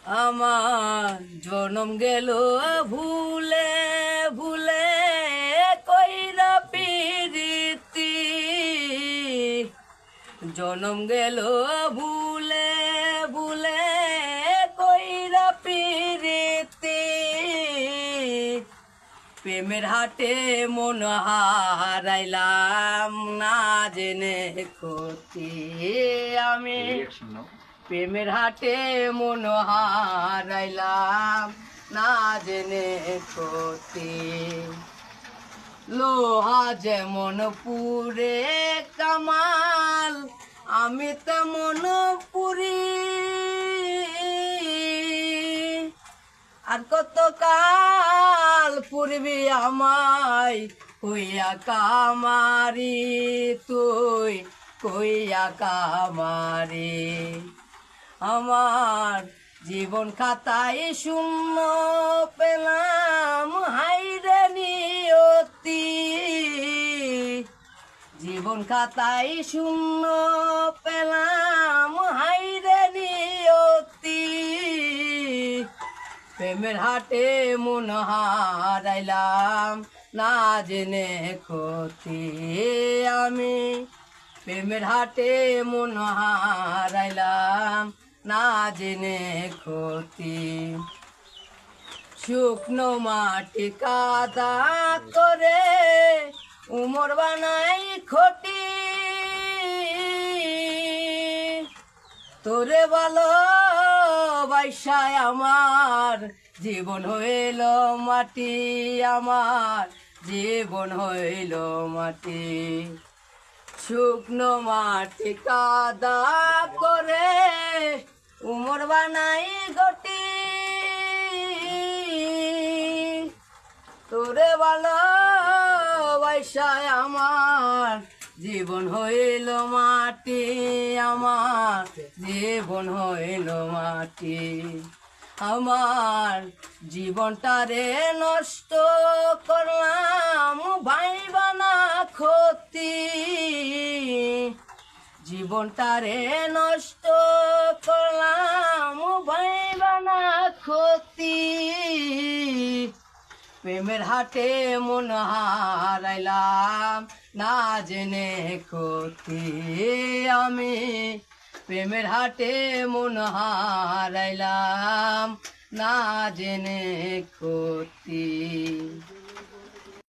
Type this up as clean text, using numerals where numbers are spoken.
আমার জনম গেল ভুলে ভুলে কইরা পিরিতি, জনম গেল ভুলে ভুলে কইরা পিরিতি, প্রেমের হাটে মন হারাইলাম না জেনে ক্ষতি আমি, প্রেমের হাটে মন হারাইলাম না জেনে ক্ষতি। লোহা যেমন পুরে কামাল আমি তেমন পুরি, আর কত কাল পুরবি আমায় কইয়া কামারি, তুই কইয়া কামারি। আমার জীবন খাতায় শূন্য পেলাম হাইরে নিয়তি, জীবন খাতায় শূন্য পেলাম হাইরে নিয়তি, প্রেমের হাটে মন হারাইলাম না জেনে ক্ষতি আমি, প্রেমের হাটে মন হারাইলাম না জেনে ক্ষতি। শুকনো মাটি কাদা করে উমর বানাই খটি, তোরে ভালোবাসায় আমার জীবন হইল মাটি, আমার জীবন হইল মাটি। শুকনো মাটি কাদা করে উমর বানাই গটি, তোরে ভালোবাসায় আমার জীবন হইল মাটি, আমার জীবন হইল মাটি। আমার জীবনটারে নষ্ট করলাম ভাইবা না ক্ষতি, জীবনটারে নষ্ট করলাম ভাইবা না ক্ষতি, প্রেমের হাটে মন হারাইলাম না জেনে ক্ষতি আমি, প্রেমের হাটে মন হারাইলাম না জেনে ক্ষতি।